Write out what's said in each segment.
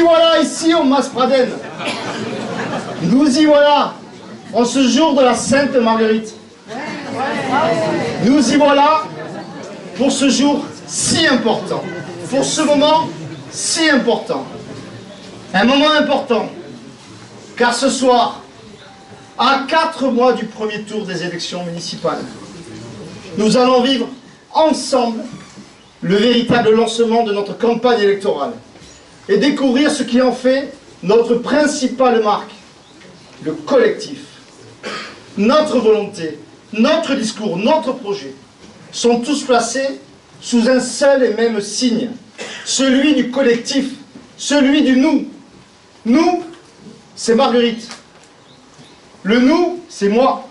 y voilà ici au Mas-Praden. Nous y voilà en ce jour de la Sainte Marguerite. Nous y voilà pour ce jour si important, pour ce moment si important. Un moment important, car ce soir, à 4 mois du premier tour des élections municipales, nous allons vivre ensemble le véritable lancement de notre campagne électorale et découvrir ce qui en fait notre principale marque, le collectif. Notre volonté, notre discours, notre projet sont tous placés sous un seul et même signe, celui du collectif, celui du nous. Nous, c'est Marguerite. Le nous, c'est moi,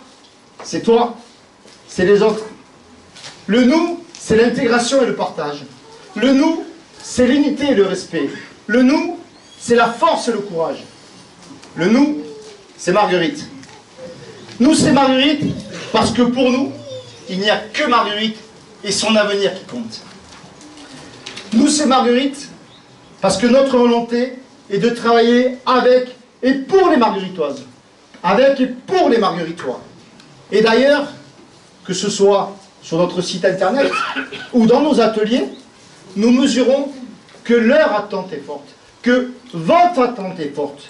c'est toi, c'est les autres. Le nous, c'est l'intégration et le partage. Le nous, c'est l'unité et le respect. Le nous, c'est la force et le courage. Le nous, c'est Marguerite. Nous, c'est Marguerite parce que pour nous, il n'y a que Marguerite et son avenir qui compte. Nous, c'est Marguerite parce que notre volonté est de travailler avec et pour les Margueritoises, avec et pour les Margueritois. Et d'ailleurs, que ce soit sur notre site internet ou dans nos ateliers, nous mesurons que leur attente est forte, que votre attente est forte,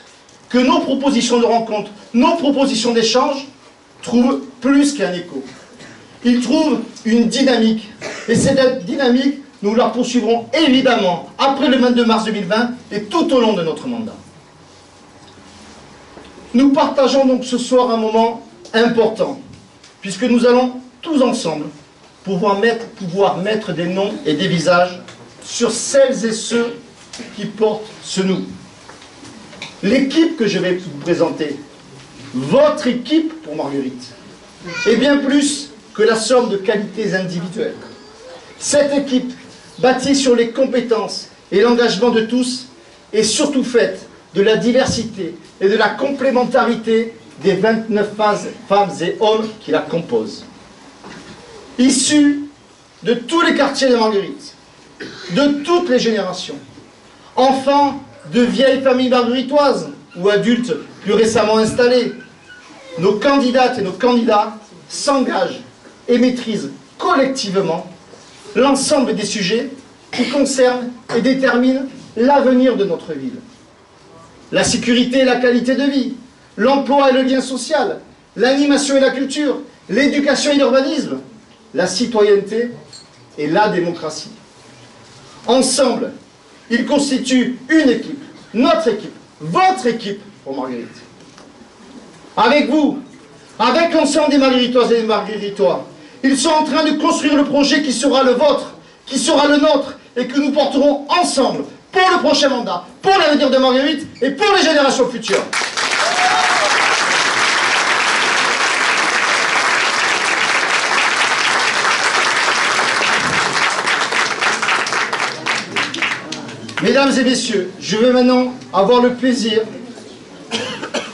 que nos propositions de rencontre, nos propositions d'échange trouvent plus qu'un écho. Ils trouvent une dynamique. Et cette dynamique, nous la poursuivrons évidemment après le 22 mars 2020 et tout au long de notre mandat. Nous partageons donc ce soir un moment important, puisque nous allons tous ensemble pouvoir mettre des noms et des visages sur celles et ceux qui portent ce nous. L'équipe que je vais vous présenter, votre équipe pour Marguerite, est bien plus que la somme de qualités individuelles. Cette équipe, bâtie sur les compétences et l'engagement de tous, est surtout faite de la diversité et de la complémentarité des 29 femmes et hommes qui la composent. Issus de tous les quartiers de Marguerite, de toutes les générations, enfants de vieilles familles margueritoises ou adultes plus récemment installés, nos candidates et nos candidats s'engagent et maîtrisent collectivement l'ensemble des sujets qui concernent et déterminent l'avenir de notre ville. La sécurité et la qualité de vie, l'emploi et le lien social, l'animation et la culture, l'éducation et l'urbanisme, la citoyenneté et la démocratie. Ensemble, ils constituent une équipe, notre équipe, votre équipe pour Marguerite. Avec vous, avec l'ensemble des Margueritoises et des Margueritois, ils sont en train de construire le projet qui sera le vôtre, qui sera le nôtre, et que nous porterons ensemble pour le prochain mandat, pour l'avenir de Marguerite et pour les générations futures. Mesdames et messieurs, je vais maintenant avoir le plaisir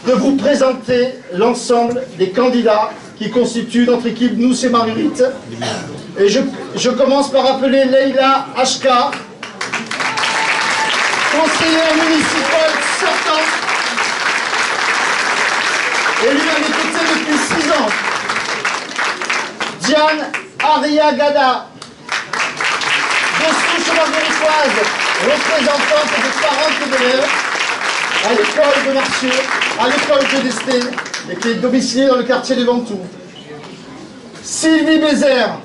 de vous présenter l'ensemble des candidats qui constituent notre équipe Nous c'est Marguerite. Et je commence par appeler Leïla Ashka, conseillère municipale sortante, élue à mes côtés depuis 6 ans. Diane Ariagada, de souche margueritoise, représentante de 40 élèves à l'école de Marcieux, à l'école de Desté, et qui est domiciliée dans le quartier de Ventoux. Sylvie Bézère,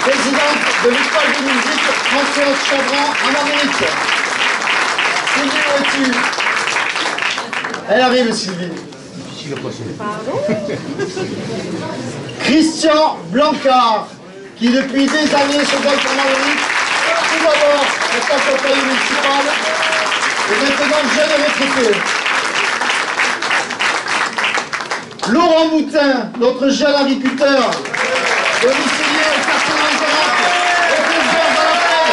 présidente de l'école de musique Françoise Chavran à Marguerite. Sylvie, où es-tu? Elle arrive, Sylvie. Pardon? Christian Blancard, qui depuis des années se bat pour Marguerite, tout d'abord en tant que conseiller municipal, et maintenant jeune retraité. Laurent Moutin, notre jeune agriculteur, domicilié au quartier Lanzarote, et président de la paix.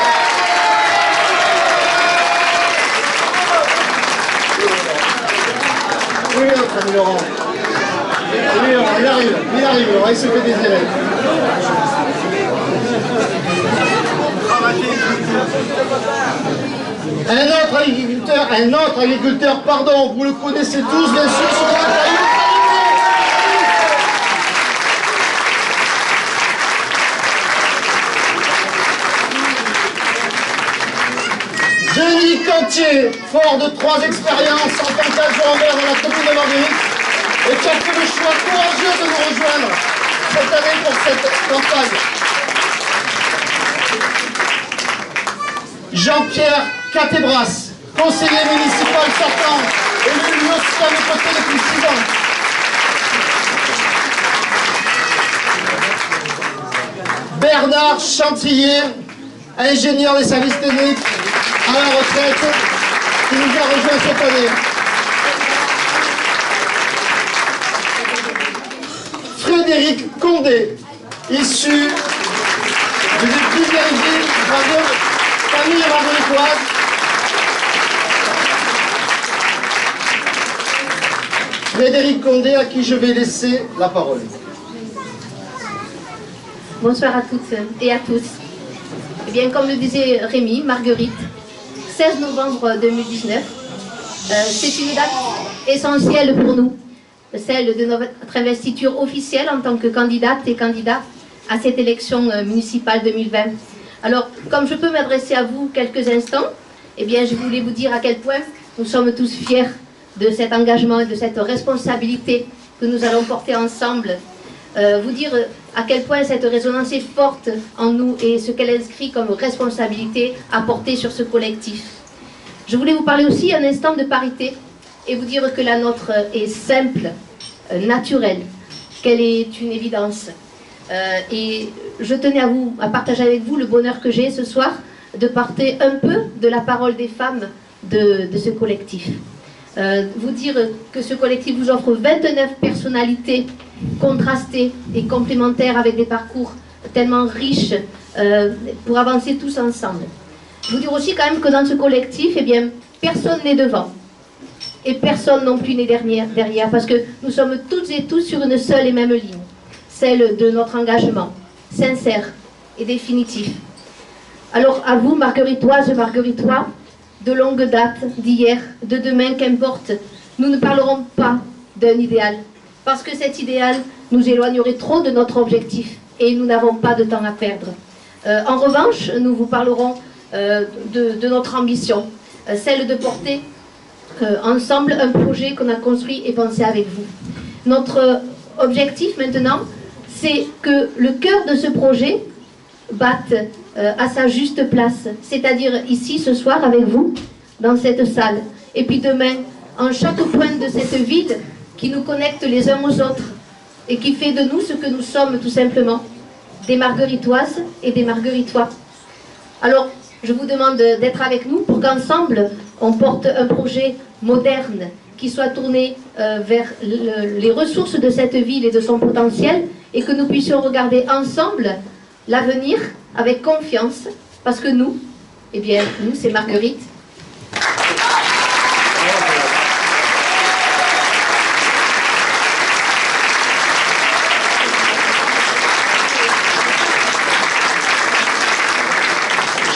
Oui, notre ami Laurent. Oui, il arrive, on va essayer des élèves. Un autre agriculteur, pardon, vous le connaissez tous, bien sûr, sur la Denis Cantier, fort de 3 expériences en tant qu'adjoint maire dans la commune de Marguerite, et qui a fait le choix courageux de nous rejoindre cette année pour cette campagne. Jean-Pierre Catébras, conseiller municipal sortant, élu lui aussi à mes côtés depuis 6 ans. Bernard Chantillier, ingénieur des services techniques à la retraite, qui nous a rejoint cette année. Frédéric Condé, issu d'une plus vieille famille margueritoise. Frédéric Condé, à qui je vais laisser la parole. Bonsoir à toutes et à tous. Eh bien, comme le disait Rémi, Marguerite, 16 novembre 2019, c'est une date essentielle pour nous, celle de notre investiture officielle en tant que candidate et candidat à cette élection municipale 2020. Alors, comme je peux m'adresser à vous quelques instants, eh bien, je voulais vous dire à quel point nous sommes tous fiers de cet engagement et de cette responsabilité que nous allons porter ensemble. Vous dire à quel point cette résonance est forte en nous et ce qu'elle inscrit comme responsabilité à porter sur ce collectif. Je voulais vous parler aussi un instant de parité et vous dire que la nôtre est simple, naturelle, qu'elle est une évidence. Et je tenais à partager avec vous le bonheur que j'ai ce soir de porter un peu de la parole des femmes de ce collectif. Vous dire que ce collectif vous offre 29 personnalités contrastées et complémentaires avec des parcours tellement riches pour avancer tous ensemble. Vous dire aussi quand même que dans ce collectif, eh bien, personne n'est devant et personne non plus n'est derrière parce que nous sommes toutes et tous sur une seule et même ligne, celle de notre engagement sincère et définitif. Alors à vous, Margueritoises, Margueritois, de longue date, d'hier, de demain, qu'importe, nous ne parlerons pas d'un idéal, parce que cet idéal nous éloignerait trop de notre objectif et nous n'avons pas de temps à perdre. En revanche, nous vous parlerons de notre ambition, celle de porter ensemble un projet qu'on a construit et pensé avec vous. Notre objectif maintenant, c'est que le cœur de ce projet batte à sa juste place, c'est-à-dire ici ce soir avec vous, dans cette salle, et puis demain, en chaque point de cette ville qui nous connecte les uns aux autres et qui fait de nous ce que nous sommes tout simplement, des Margueritoises et des Margueritois. Alors, je vous demande d'être avec nous pour qu'ensemble, on porte un projet moderne qui soit tourné vers les ressources de cette ville et de son potentiel et que nous puissions regarder ensemble l'avenir avec confiance, parce que nous, eh bien, nous, c'est Marguerite.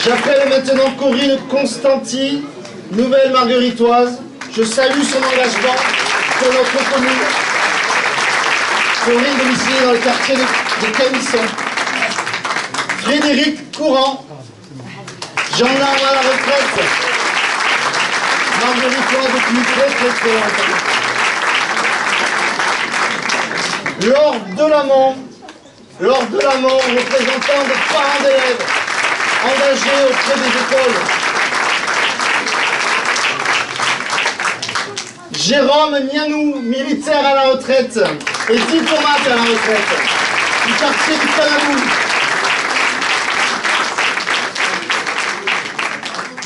J'appelle maintenant Corinne Constanti, nouvelle Margueritoise. Je salue son engagement pour notre commune. Corinne domiciliée dans le quartier de Camisson. Frédéric Courant, gendarme à la retraite, Margueritois depuis très longtemps. Laure Delamont, représentant de parents d'élèves, engagés auprès des écoles. Jérôme Nianou, militaire à la retraite et diplomate à la retraite, du quartier du Canabou.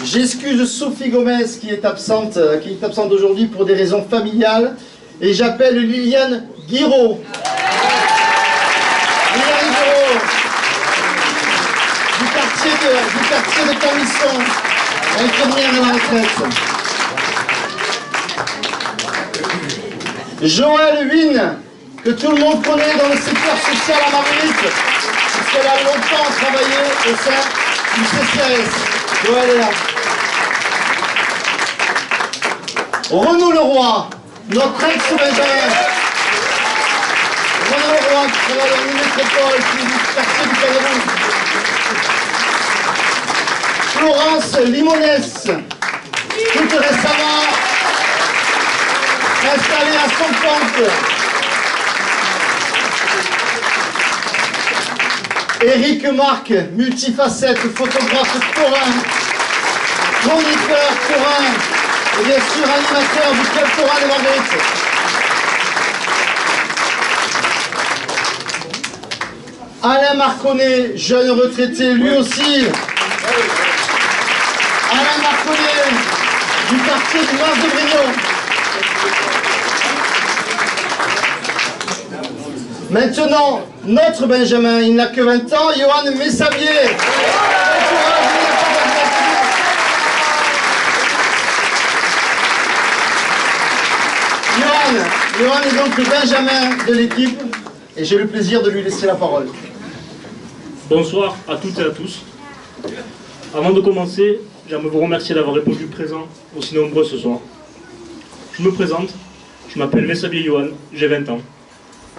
J'excuse Sophie Gomez qui est absente aujourd'hui pour des raisons familiales et j'appelle Liliane Guiraud. Liliane Guiraud, du quartier de Camisson, infirmière à la retraite. Joël Wynne, que tout le monde connaît dans le secteur social à Marguerite, puisqu'elle a longtemps travaillé au sein du CCAS. Joël est là. Renaud Leroy, notre ex-Benjamin. Renaud Leroy qui travaille en métropole, qui est du quartier du Cameroun. Florence Limonès, toute récemment installée à son compte. Éric Marc, multifacette, photographe taurin, chroniqueur taurin, et bien sûr animateur du Club Taurin de Marguerite. Alain Marconnet, jeune retraité, lui aussi. Alain Marconnet, du quartier du Mas de Brignon. Maintenant, notre Benjamin, il n'a que 20 ans, Johan Messavier. Johan est donc le Benjamin de l'équipe et j'ai le plaisir de lui laisser la parole. Bonsoir à toutes et à tous. Avant de commencer, j'aimerais vous remercier d'avoir répondu présent aussi nombreux ce soir. Je me présente, je m'appelle Messavier Johan, j'ai 20 ans.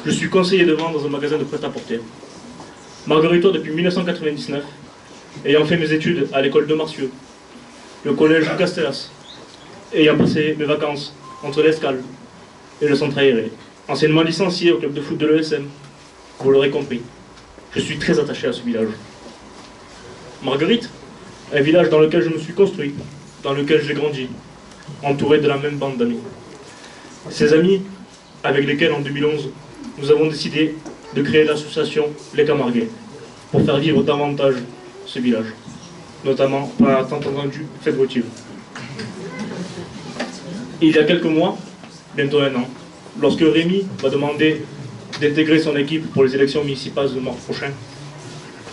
Je suis conseiller de vente dans un magasin de prêt-à-porter. Margueritois depuis 1999, ayant fait mes études à l'école de Marcieux, le collège Castellas, ayant passé mes vacances entre l'Escale et le centre aéré, anciennement licencié au club de foot de l'ESM, vous l'aurez compris, je suis très attaché à ce village. Marguerite, un village dans lequel je me suis construit, dans lequel j'ai grandi, entouré de la même bande d'amis. Ces amis, avec lesquels en 2011, nous avons décidé de créer l'association Les Camarguais, pour faire vivre davantage ce village, notamment par la tant entendue fête votive. Il y a quelques mois, bientôt un an, lorsque Rémi m'a demandé d'intégrer son équipe pour les élections municipales de mars prochain,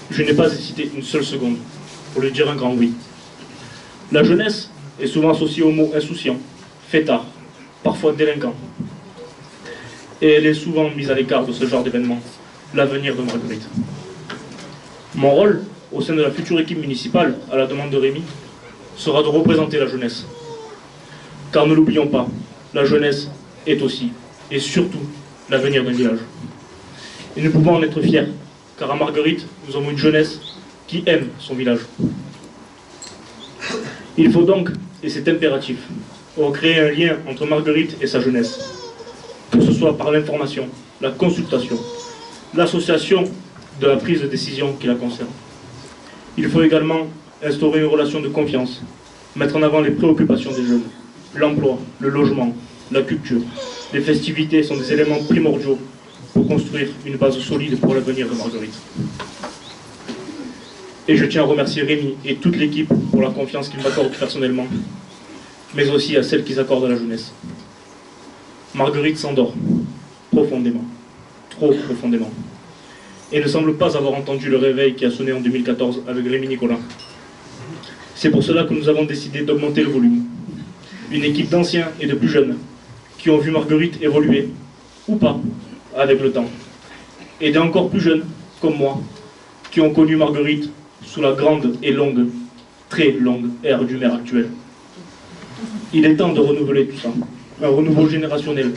je n'ai pas hésité une seule seconde pour lui dire un grand oui. La jeunesse est souvent associée au mot insouciant, fêtard, parfois délinquant. Et elle est souvent mise à l'écart de ce genre d'événement, l'avenir de Marguerite. Mon rôle, au sein de la future équipe municipale, à la demande de Rémi, sera de représenter la jeunesse. Car ne l'oublions pas, la jeunesse est aussi, et surtout, l'avenir d'un village. Et nous pouvons en être fiers, car à Marguerite, nous avons une jeunesse qui aime son village. Il faut donc, et c'est impératif, recréer un lien entre Marguerite et sa jeunesse, que ce soit par l'information, la consultation, l'association de la prise de décision qui la concerne. Il faut également instaurer une relation de confiance, mettre en avant les préoccupations des jeunes, l'emploi, le logement, la culture. Les festivités sont des éléments primordiaux pour construire une base solide pour l'avenir de Marguerite. Et je tiens à remercier Rémi et toute l'équipe pour la confiance qu'ils m'accordent personnellement, mais aussi à celle qu'ils accordent à la jeunesse. Marguerite s'endort, profondément, trop profondément, et ne semble pas avoir entendu le réveil qui a sonné en 2014 avec Rémi Nicolas. C'est pour cela que nous avons décidé d'augmenter le volume. Une équipe d'anciens et de plus jeunes, qui ont vu Marguerite évoluer, ou pas, avec le temps. Et d'encore plus jeunes, comme moi, qui ont connu Marguerite sous la grande et longue, très longue ère du maire actuel. Il est temps de renouveler tout ça. Un renouveau générationnel,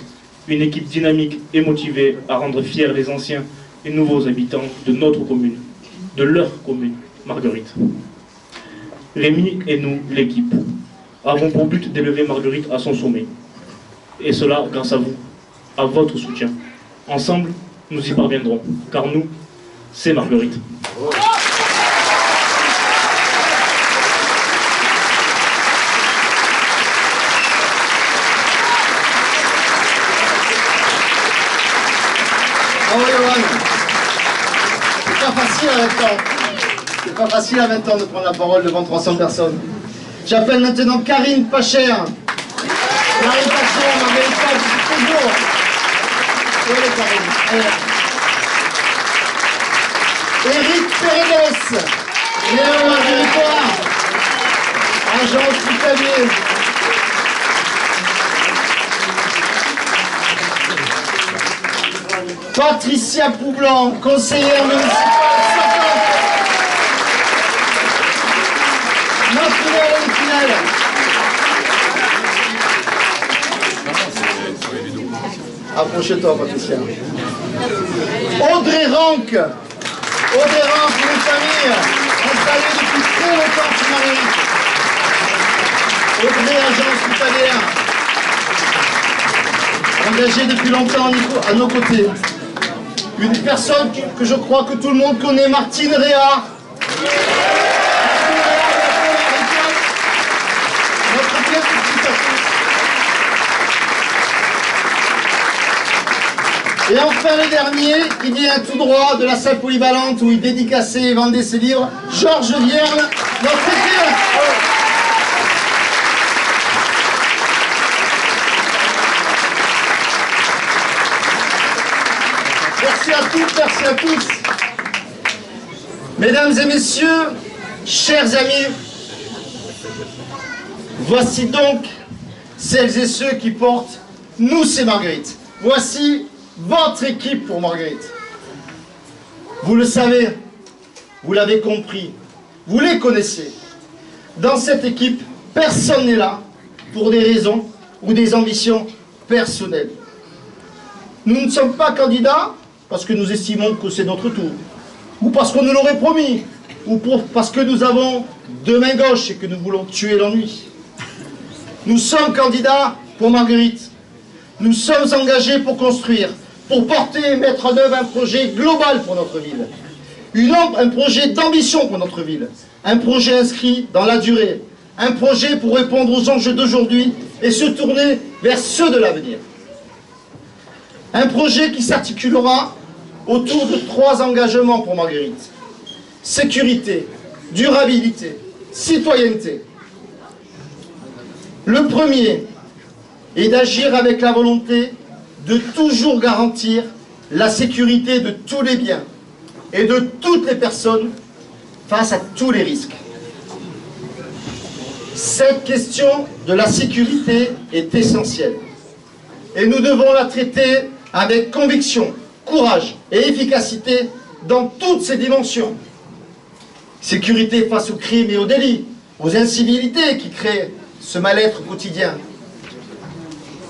une équipe dynamique et motivée à rendre fiers les anciens et nouveaux habitants de notre commune, de leur commune, Marguerite. Rémi et nous, l'équipe, avons pour but d'élever Marguerite à son sommet. Et cela grâce à vous, à votre soutien. Ensemble, nous y parviendrons, car nous, c'est Marguerite. Oh Johan, c'est pas facile à 20 ans. C'est pas facile à 20 ans de prendre la parole devant 300 personnes. J'appelle maintenant Karine Pacher. Karine Pacher, ma véritable, toujours. Où est Karine? Elle est là. Éric Pérennes, Léon Margueritois, agent hospitalier. Patricia Poublan, conseillère municipale. Martinelle. Approche-toi, Patricia. Audrey Ranck. Audrey Ranck, une famille installée depuis très longtemps sur Marguerite. Audrey, agent hospitalière, engagée depuis longtemps à nos côtés. Une personne que je crois que tout le monde connaît, Martine Réard. Et enfin le dernier, qui vient tout droit de la salle polyvalente où il dédicaçait et vendait ses livres, Georges Vierle, notre écrivain. Merci à toutes, merci à tous. Mesdames et messieurs, chers amis, voici donc celles et ceux qui portent Nous c'est Marguerite. Voici votre équipe pour Marguerite. Vous le savez, vous l'avez compris, vous les connaissez. Dans cette équipe, personne n'est là pour des raisons ou des ambitions personnelles. Nous ne sommes pas candidats parce que nous estimons que c'est notre tour, ou parce qu'on nous l'aurait promis, ou parce que nous avons deux mains gauches et que nous voulons tuer l'ennui. Nous sommes candidats pour Marguerite. Nous sommes engagés pour construire, pour porter et mettre en œuvre un projet global pour notre ville. Un projet d'ambition pour notre ville. Un projet inscrit dans la durée. Un projet pour répondre aux enjeux d'aujourd'hui et se tourner vers ceux de l'avenir. Un projet qui s'articulera autour de 3 engagements pour Marguerite. Sécurité, durabilité, citoyenneté. Le premier est d'agir avec la volonté de toujours garantir la sécurité de tous les biens et de toutes les personnes face à tous les risques. Cette question de la sécurité est essentielle et nous devons la traiter avec conviction, courage et efficacité dans toutes ses dimensions. Sécurité face aux crimes et aux délits, aux incivilités qui créent ce mal-être quotidien.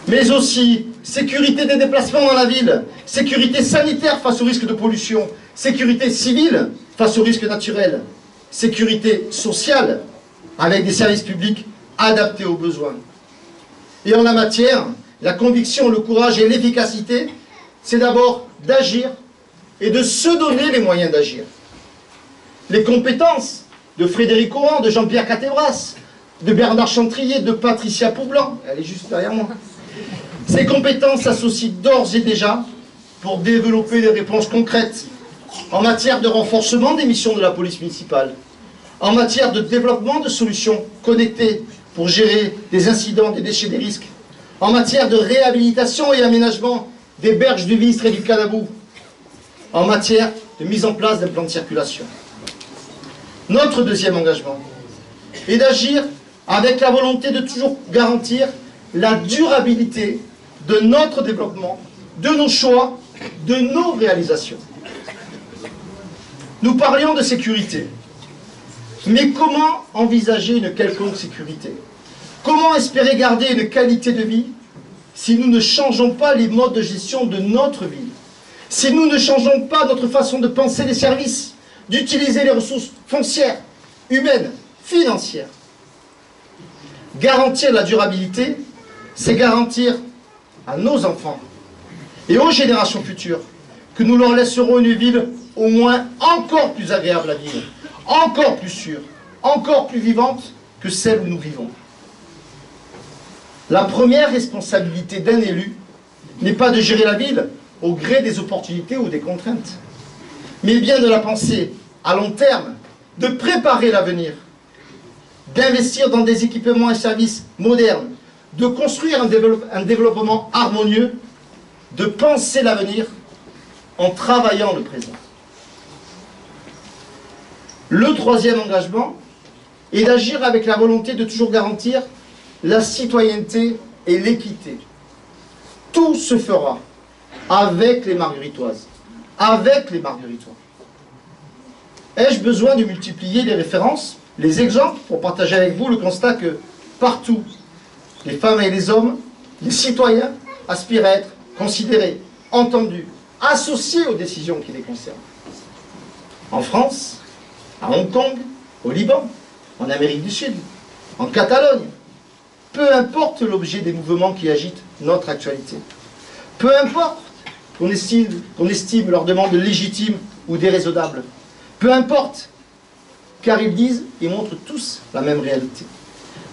Mais aussi sécurité des déplacements dans la ville, sécurité sanitaire face au risque de pollution, sécurité civile face aux risques naturels, sécurité sociale avec des services publics adaptés aux besoins. Et en la matière, la conviction, le courage et l'efficacité, c'est d'abord d'agir et de se donner les moyens d'agir. Les compétences de Frédéric Oran, de Jean-Pierre Catebras, de Bernard Chantrier, de Patricia Poublan, elle est juste derrière moi. Ces compétences s'associent d'ores et déjà pour développer des réponses concrètes en matière de renforcement des missions de la police municipale, en matière de développement de solutions connectées pour gérer des incidents, des déchets, des risques, en matière de réhabilitation et aménagement des berges du Vistre et du Canabou, en matière de mise en place d'un plan de circulation. Notre deuxième engagement est d'agir avec la volonté de toujours garantir la durabilité de notre développement, de nos choix, de nos réalisations. Nous parlions de sécurité. Mais comment envisager une quelconque sécurité? Comment espérer garder une qualité de vie si nous ne changeons pas les modes de gestion de notre vie? Si nous ne changeons pas notre façon de penser les services, d'utiliser les ressources foncières, humaines, financières? Garantir la durabilité, c'est garantir à nos enfants et aux générations futures que nous leur laisserons une ville au moins encore plus agréable à vivre, encore plus sûre, encore plus vivante que celle où nous vivons. La première responsabilité d'un élu n'est pas de gérer la ville au gré des opportunités ou des contraintes, mais bien de la penser à long terme, de préparer l'avenir, d'investir dans des équipements et services modernes, de construire un développement harmonieux, de penser l'avenir en travaillant le présent. Le troisième engagement est d'agir avec la volonté de toujours garantir la citoyenneté et l'équité. Tout se fera avec les Margueritoises, avec les Margueritois. Ai-je besoin de multiplier les références, les exemples, pour partager avec vous le constat que partout, les femmes et les hommes, les citoyens, aspirent à être considérés, entendus, associés aux décisions qui les concernent. En France, à Hong Kong, au Liban, en Amérique du Sud, en Catalogne, peu importe l'objet des mouvements qui agitent notre actualité, peu importe qu'on estime leurs demandes légitimes ou déraisonnables, peu importe, car ils disent et montrent tous la même réalité.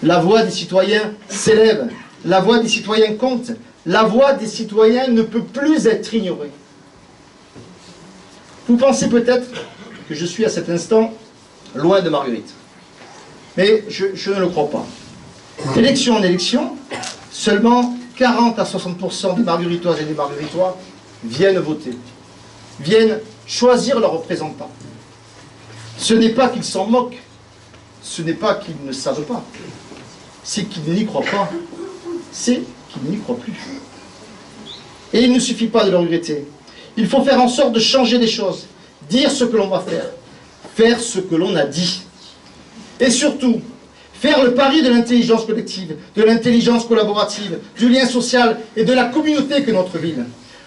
La voix des citoyens s'élève, la voix des citoyens compte, la voix des citoyens ne peut plus être ignorée. Vous pensez peut-être que je suis à cet instant loin de Marguerite. Mais je ne le crois pas. D'élection en élection, seulement 40 à 60% des Margueritoises et des Margueritois viennent voter, viennent choisir leurs représentants. Ce n'est pas qu'ils s'en moquent, ce n'est pas qu'ils ne savent pas, c'est qu'ils n'y croient pas, c'est qu'ils n'y croient plus. Et il ne suffit pas de le regretter. Il faut faire en sorte de changer les choses, dire ce que l'on va faire ce que l'on a dit. Et surtout, faire le pari de l'intelligence collective, de l'intelligence collaborative, du lien social et de la communauté que notre ville.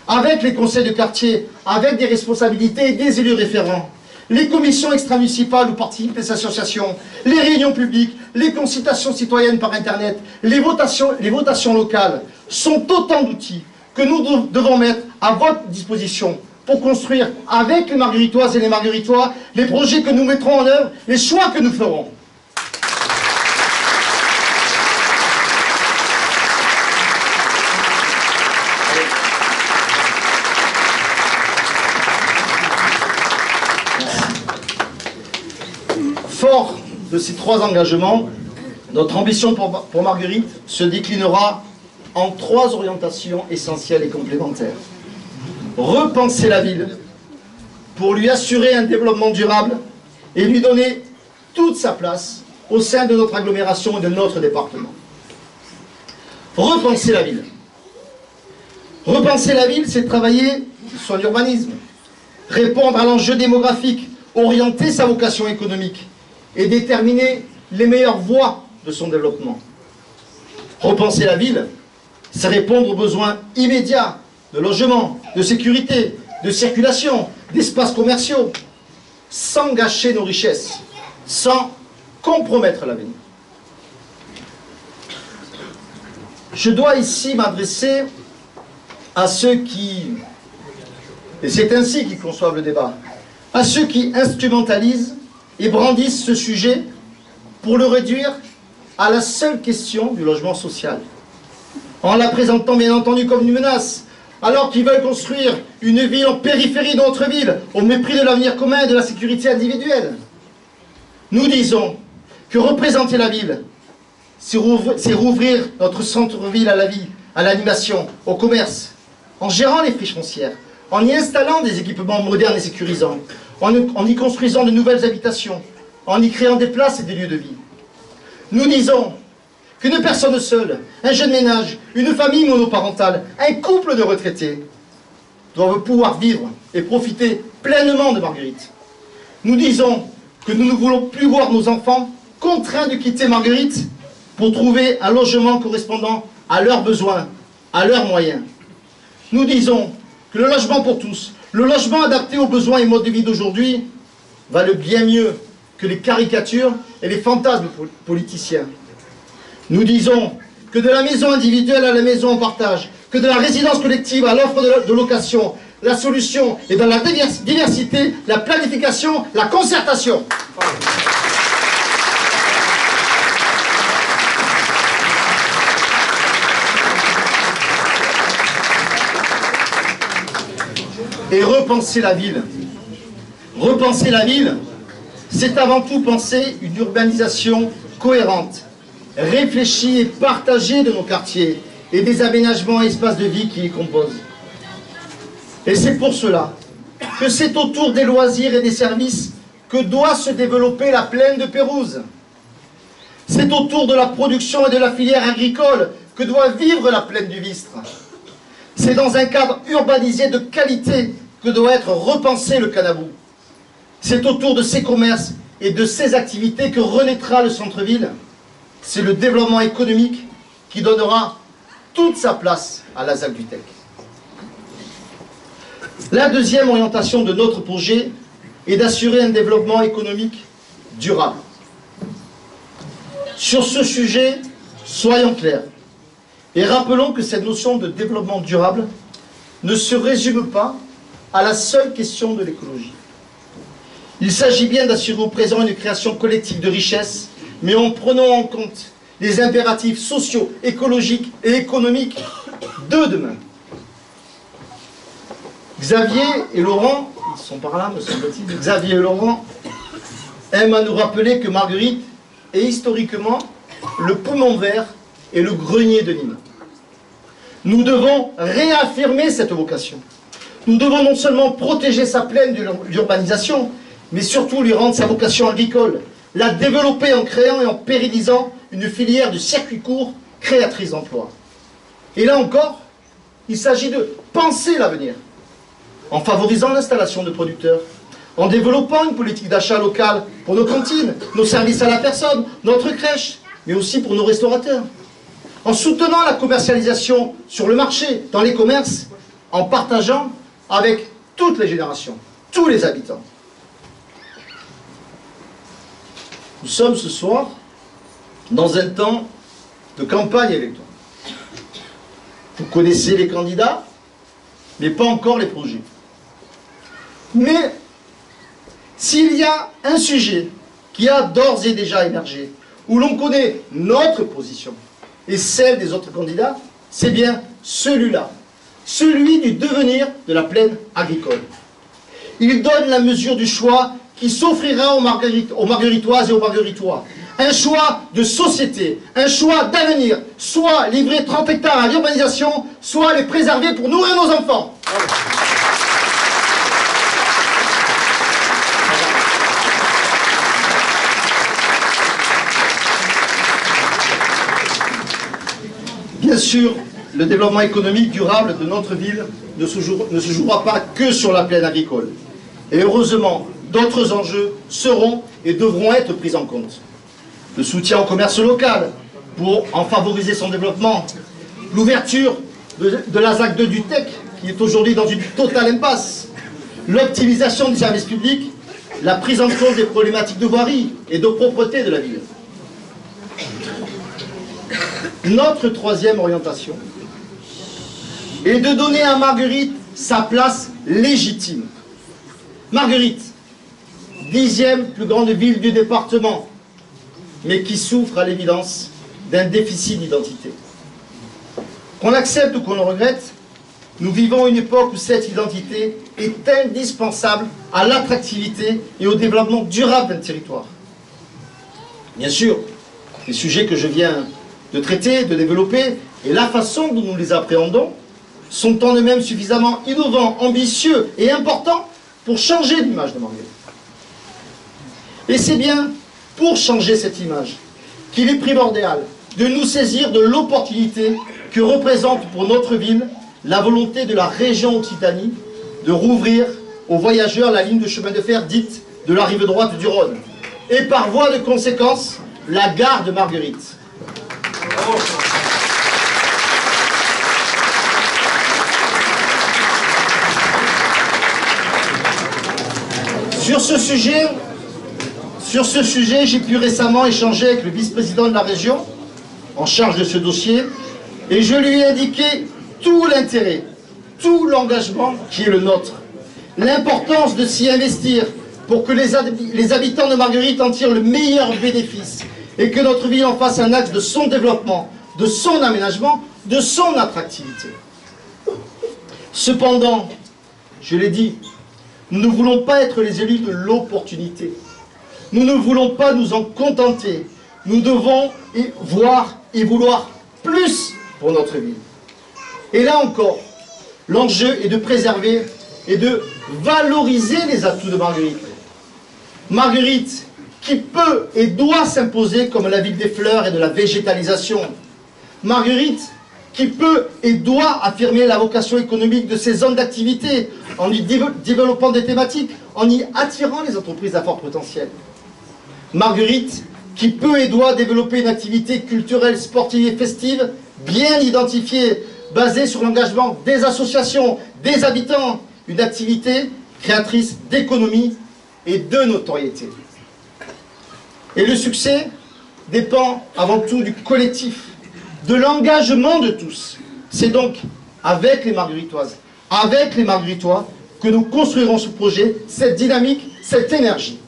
Avec les conseils de quartier, avec des responsabilités et des élus référents, les commissions extramunicipales où participent les associations, les réunions publiques, les consultations citoyennes par Internet, les votations locales sont autant d'outils que nous devons mettre à votre disposition pour construire avec les Margueritoises et les Margueritois les projets que nous mettrons en œuvre, les choix que nous ferons. Fort de ces trois engagements, notre ambition pour Marguerite se déclinera en trois orientations essentielles et complémentaires. Repenser la ville pour lui assurer un développement durable et lui donner toute sa place au sein de notre agglomération et de notre département. Repenser la ville. Repenser la ville, c'est travailler son urbanisme, répondre à l'enjeu démographique, orienter sa vocation économique et déterminer les meilleures voies de son développement. Repenser la ville, c'est répondre aux besoins immédiats de logement, de sécurité, de circulation, d'espaces commerciaux, sans gâcher nos richesses, sans compromettre l'avenir. Je dois ici m'adresser à ceux qui, et c'est ainsi qu'ils conçoivent le débat, à ceux qui instrumentalisent et brandissent ce sujet pour le réduire à la seule question du logement social, en la présentant bien entendu comme une menace, alors qu'ils veulent construire une ville en périphérie de notre ville, au mépris de l'avenir commun et de la sécurité individuelle. Nous disons que représenter la ville, c'est rouvrir notre centre-ville à la vie, à l'animation, au commerce, en gérant les friches foncières, en y installant des équipements modernes et sécurisants, en y construisant de nouvelles habitations, en y créant des places et des lieux de vie. Nous disons qu'une personne seule, un jeune ménage, une famille monoparentale, un couple de retraités doivent pouvoir vivre et profiter pleinement de Marguerite. Nous disons que nous ne voulons plus voir nos enfants contraints de quitter Marguerite pour trouver un logement correspondant à leurs besoins, à leurs moyens. Nous disons que le logement pour tous, le logement adapté aux besoins et modes de vie d'aujourd'hui, valent bien mieux que les caricatures et les fantasmes politiciens. Nous disons que de la maison individuelle à la maison en partage, que de la résidence collective à l'offre de location, la solution est dans la diversité, la planification, la concertation. Et repenser la ville. Repenser la ville, c'est avant tout penser une urbanisation cohérente, réfléchie et partagée de nos quartiers et des aménagements et espaces de vie qui les composent. Et c'est pour cela que c'est autour des loisirs et des services que doit se développer la plaine de Pérouse. C'est autour de la production et de la filière agricole que doit vivre la plaine du Vistre. C'est dans un cadre urbanisé de qualité que doit être repensé le Canabou. C'est autour de ces commerces et de ces activités que renaîtra le centre-ville. C'est le développement économique qui donnera toute sa place à la ZAC du Tech. La deuxième orientation de notre projet est d'assurer un développement économique durable. Sur ce sujet, soyons clairs et rappelons que cette notion de développement durable ne se résume pas à la seule question de l'écologie. Il s'agit bien d'assurer au présent une création collective de richesses, mais en prenant en compte les impératifs sociaux, écologiques et économiques de demain. Xavier et Laurent, ils sont par là, me semble-t-il, Xavier et Laurent aiment à nous rappeler que Marguerite est historiquement le poumon vert et le grenier de Nîmes. Nous devons réaffirmer cette vocation. Nous devons non seulement protéger sa plaine de l'urbanisation, mais surtout lui rendre sa vocation agricole, la développer en créant et en pérennisant une filière de circuit court créatrice d'emplois. Et là encore, il s'agit de penser l'avenir, en favorisant l'installation de producteurs, en développant une politique d'achat locale pour nos cantines, nos services à la personne, notre crèche, mais aussi pour nos restaurateurs, en soutenant la commercialisation sur le marché, dans les commerces, en partageant avec toutes les générations, tous les habitants. Nous sommes ce soir dans un temps de campagne électorale. Vous connaissez les candidats, mais pas encore les projets. Mais s'il y a un sujet qui a d'ores et déjà émergé, où l'on connaît notre position et celle des autres candidats, c'est bien celui-là, celui du devenir de la plaine agricole. Il donne la mesure du choix qui s'offrira aux Margueritoises et aux Margueritois. Un choix de société, un choix d'avenir, soit livrer 30 hectares à l'urbanisation, soit les préserver pour nourrir nos enfants. Bien sûr, le développement économique durable de notre ville ne se jouera pas que sur la plaine agricole. Et heureusement, d'autres enjeux seront et devront être pris en compte. Le soutien au commerce local pour en favoriser son développement, l'ouverture de la ZAC 2 du TEC qui est aujourd'hui dans une totale impasse, l'optimisation du service public, la prise en compte des problématiques de voirie et de propreté de la ville. Notre troisième orientation est de donner à Marguerite sa place légitime. Marguerite, 10e plus grande ville du département, mais qui souffre à l'évidence d'un déficit d'identité. Qu'on l'accepte ou qu'on le regrette, nous vivons une époque où cette identité est indispensable à l'attractivité et au développement durable d'un territoire. Bien sûr, les sujets que je viens de traiter, de développer, et la façon dont nous les appréhendons, sont en eux-mêmes suffisamment innovants, ambitieux et importants pour changer l'image de Marguerite. Et c'est bien pour changer cette image qu'il est primordial de nous saisir de l'opportunité que représente pour notre ville la volonté de la région Occitanie de rouvrir aux voyageurs la ligne de chemin de fer dite de la rive droite du Rhône, et par voie de conséquence, la gare de Marguerite. Sur ce sujet, j'ai pu récemment échanger avec le vice-président de la région, en charge de ce dossier, et je lui ai indiqué tout l'intérêt, tout l'engagement qui est le nôtre, l'importance de s'y investir pour que les habitants de Marguerite en tirent le meilleur bénéfice, et que notre ville en fasse un axe de son développement, de son aménagement, de son attractivité. Cependant, je l'ai dit, nous ne voulons pas être les élus de l'opportunité. Nous ne voulons pas nous en contenter. Nous devons voir et vouloir plus pour notre ville. Et là encore, l'enjeu est de préserver et de valoriser les atouts de Marguerite. Marguerite, qui peut et doit s'imposer comme la ville des fleurs et de la végétalisation. Marguerite, qui peut et doit affirmer la vocation économique de ses zones d'activité en y développant des thématiques, en y attirant les entreprises à fort potentiel. Marguerite, qui peut et doit développer une activité culturelle, sportive et festive bien identifiée, basée sur l'engagement des associations, des habitants une activité créatrice d'économie et de notoriété. Et le succès dépend avant tout du collectif, de l'engagement de tous. C'est donc avec les Margueritoises, avec les Margueritois, que nous construirons ce projet, cette dynamique, cette énergie.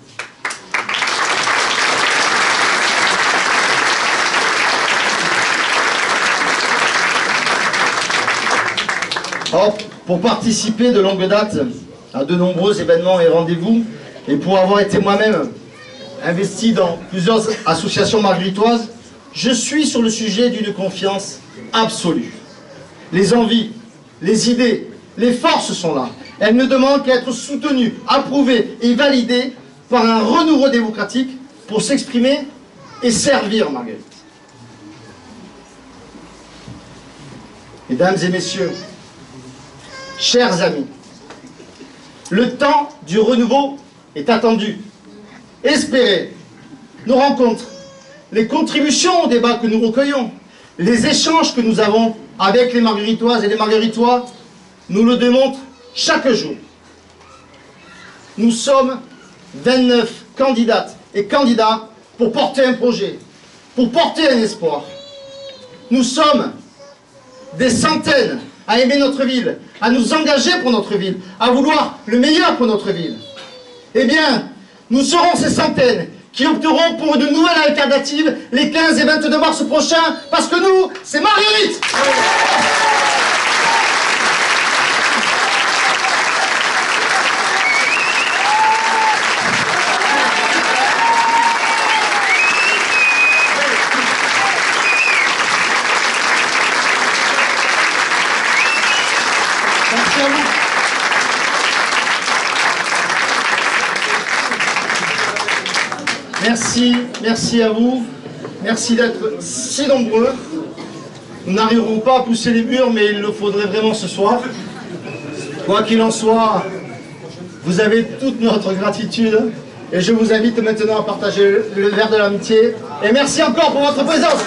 Or, pour participer de longue date à de nombreux événements et rendez-vous, et pour avoir été moi-même investi dans plusieurs associations margueritoises, je suis sur le sujet d'une confiance absolue. Les envies, les idées, les forces sont là. Elles ne demandent qu'à être soutenues, approuvées et validées par un renouveau démocratique pour s'exprimer et servir Marguerite. Mesdames et messieurs, chers amis, le temps du renouveau est attendu. Espérez nos rencontres, les contributions au débat que nous recueillons, les échanges que nous avons avec les Margueritoises et les Margueritois nous le démontrent chaque jour. Nous sommes 29 candidates et candidats pour porter un projet, pour porter un espoir. Nous sommes des centaines à aimer notre ville, à nous engager pour notre ville, à vouloir le meilleur pour notre ville. Eh bien, nous serons ces centaines qui opteront pour une nouvelle alternative les 15 et 22 mars prochains, parce que nous, c'est Marguerite! Merci à vous, merci d'être si nombreux. Nous n'arriverons pas à pousser les murs, mais il le faudrait vraiment ce soir. Quoi qu'il en soit, vous avez toute notre gratitude et je vous invite maintenant à partager le verre de l'amitié. Et merci encore pour votre présence.